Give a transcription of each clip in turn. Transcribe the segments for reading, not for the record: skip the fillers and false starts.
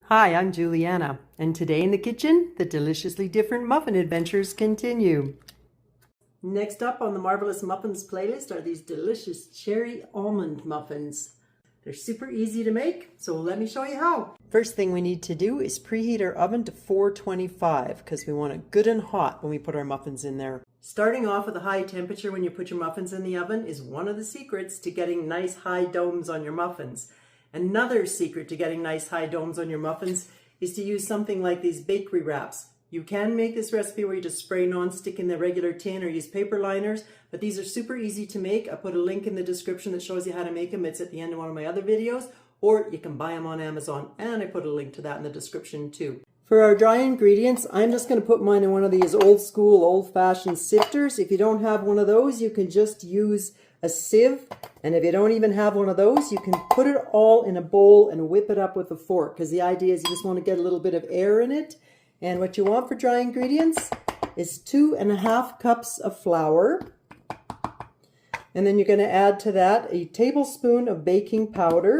Hi, I'm Juliana, and today in the kitchen, the deliciously different muffin adventures continue. Next up on the Marvelous Muffins playlist are these delicious cherry almond muffins. They're super easy to make, so let me show you how. First thing we need to do is preheat our oven to 425 because we want it good and hot when we put our muffins in there. Starting off with a high temperature when you put your muffins in the oven is one of the secrets to getting nice high domes on your muffins. Another secret to getting nice high domes on your muffins is to use something like these bakery wraps. You can make this recipe where you just spray non-stick in the regular tin or use paper liners, but these are super easy to make. I put a link in the description that shows you how to make them. It's at the end of one of my other videos, or you can buy them on Amazon, and I put a link to that in the description too. For our dry ingredients, I'm just going to put mine in one of these old school, old-fashioned sifters. If you don't have one of those, you can just use a sieve, and if you don't even have one of those, you can put it all in a bowl and whip it up with a fork, because the idea is you just want to get a little bit of air in it. And what you want for dry ingredients is 2½ cups of flour, and then you're going to add to that a tablespoon of baking powder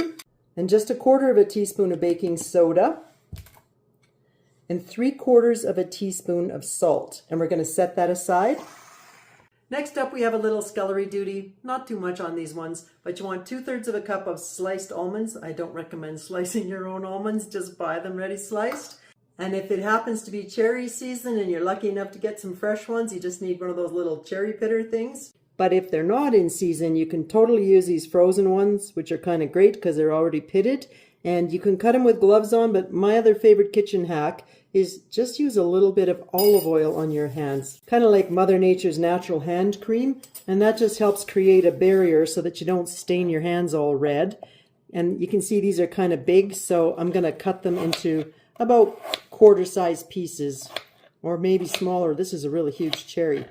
and just 1/4 teaspoon of baking soda and 3/4 teaspoon of salt, and we're going to set that aside. Next up, we have a little scullery duty. Not too much on these ones, but you want 2/3 cup of sliced almonds. I don't recommend slicing your own almonds, just buy them ready sliced. And if it happens to be cherry season and you're lucky enough to get some fresh ones, you just need one of those little cherry pitter things. But if they're not in season, you can totally use these frozen ones, which are kind of great because they're already pitted. And you can cut them with gloves on, but my other favorite kitchen hack is just use a little bit of olive oil on your hands, kind of like Mother Nature's natural hand cream, and that just helps create a barrier so that you don't stain your hands all red. And you can see these are kind of big, so I'm going to cut them into about quarter-size pieces, or maybe smaller. This is a really huge cherry.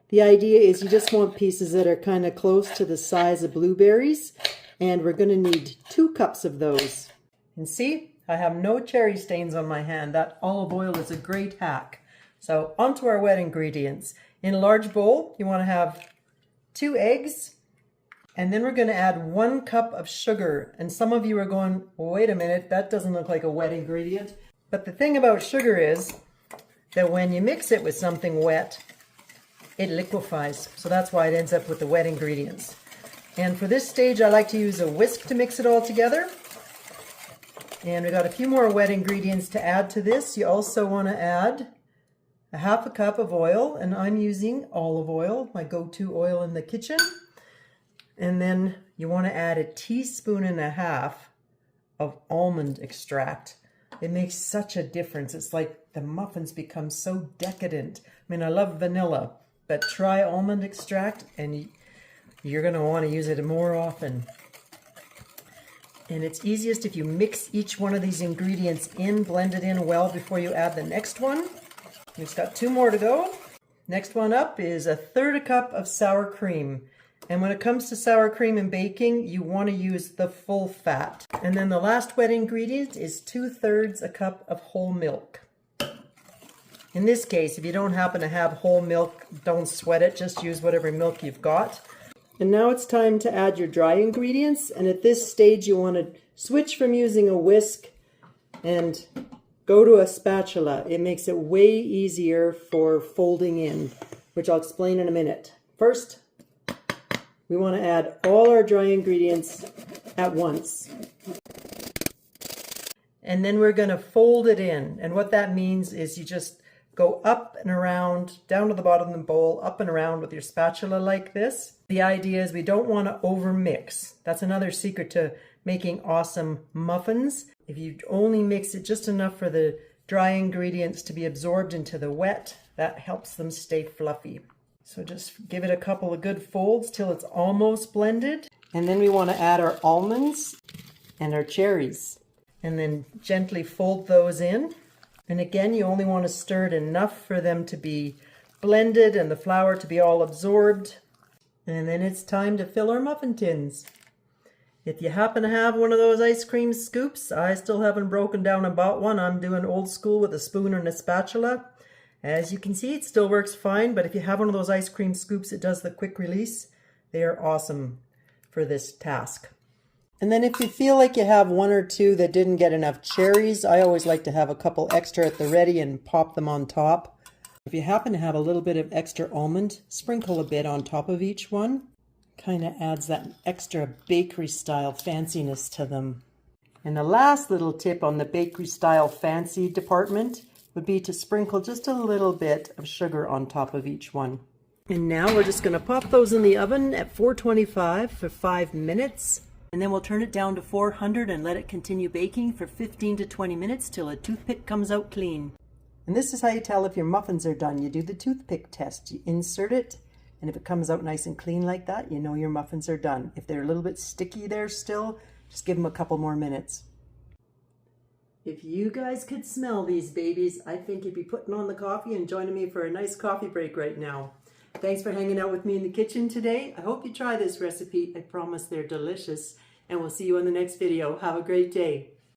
The idea is you just want pieces that are kind of close to the size of blueberries, and we're going to need 2 cups of those. And see? I have no cherry stains on my hand. That olive oil is a great hack. So onto our wet ingredients. In a large bowl, you want to have 2 eggs, and then we're going to add 1 cup of sugar. And some of you are going, wait a minute, that doesn't look like a wet ingredient. But the thing about sugar is that when you mix it with something wet, it liquefies. So that's why it ends up with the wet ingredients. And for this stage, I like to use a whisk to mix it all together. And we got a few more wet ingredients to add to this. You also want to add 1/2 cup of oil, and I'm using olive oil, my go-to oil in the kitchen. And then you want to add 1.5 teaspoons of almond extract. It makes such a difference. It's like the muffins become so decadent. I mean, I love vanilla, but try almond extract and you're going to want to use it more often. And it's easiest if you mix each one of these ingredients in, blend it in well before you add the next one. We've got 2 more to go. Next one up is 1/3 cup of sour cream. And when it comes to sour cream and baking, you want to use the full fat. And then the last wet ingredient is 2/3 cup of whole milk. In this case, if you don't happen to have whole milk, don't sweat it, just use whatever milk you've got. And now it's time to add your dry ingredients, and at this stage you want to switch from using a whisk and go to a spatula. It makes it way easier for folding in, which I'll explain in a minute. First, we want to add all our dry ingredients at once. And then we're going to fold it in, and what that means is you just go up and around, down to the bottom of the bowl, up and around with your spatula like this. The idea is we don't want to over-mix. That's another secret to making awesome muffins. If you only mix it just enough for the dry ingredients to be absorbed into the wet, that helps them stay fluffy. So just give it a couple of good folds till it's almost blended. And then we want to add our almonds and our cherries. And then gently fold those in. And again, you only want to stir it enough for them to be blended and the flour to be all absorbed. And then it's time to fill our muffin tins. If you happen to have one of those ice cream scoops, I still haven't broken down and bought one. I'm doing old school with a spoon and a spatula. As you can see, it still works fine, but if you have one of those ice cream scoops, it does the quick release. They are awesome for this task. And then if you feel like you have one or two that didn't get enough cherries, I always like to have a couple extra at the ready and pop them on top. If you happen to have a little bit of extra almond, sprinkle a bit on top of each one. Kind of adds that extra bakery style fanciness to them. And the last little tip on the bakery style fancy department would be to sprinkle just a little bit of sugar on top of each one. And now we're just going to pop those in the oven at 425 for 5 minutes. And then we'll turn it down to 400 and let it continue baking for 15 to 20 minutes till a toothpick comes out clean. And this is how you tell if your muffins are done. You do the toothpick test. You insert it, and if it comes out nice and clean like that, you know your muffins are done. If they're a little bit sticky there still, just give them a couple more minutes. If you guys could smell these babies, I think you'd be putting on the coffee and joining me for a nice coffee break right now. Thanks for hanging out with me in the kitchen today. I hope you try this recipe. I promise they're delicious. And we'll see you in the next video. Have a great day.